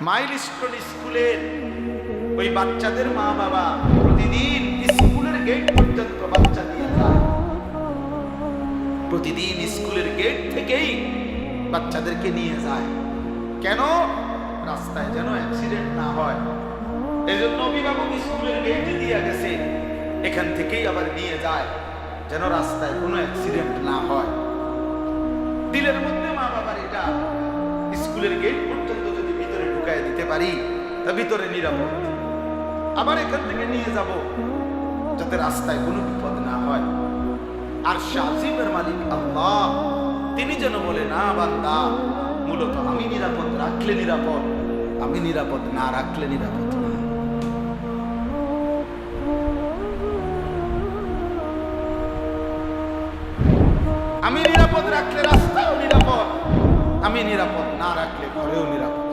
Milestone স্কুলের ওই বাচ্চাদের মা বাবা প্রতিদিন স্কুলের গেট পর্যন্ত বাচ্চা দিয়ে যায়। প্রতিদিন স্কুলের গেট থেকেই বাচ্চাদেরকে নিয়ে যায়। কেন? রাস্তায় যেন অ্যাক্সিডেন্ট না হয়, এজন্য অভিভাবক স্কুলের গেটে দিয়ে গেছে, এখান থেকেই আবার নিয়ে যায় যেন রাস্তায় কোনো অ্যাক্সিডেন্ট না হয়। দিলের মধ্যে মা বাবার এটা, স্কুলের গেট পর্যন্ত যদি ভিতরে ঢুকায় দিতে পারি তা ভিতরে নিরাপদ, আবার এখান থেকে নিয়ে যাব যাতে রাস্তায় কোনো বিপদ না হয়। আর শাহিমের মালিক আল্লাহ, তিনি যেন বলে, না বান্দা, মূলত আমি নিরাপদ রাখলে নিরাপদ, আমি নিরাপদ না রাখলে নিরাপদ না। আমি নিরাপদ রাখলে রাস্তাও নিরাপদ, আমি নিরাপদ না রাখলে ঘরেও নিরাপদ।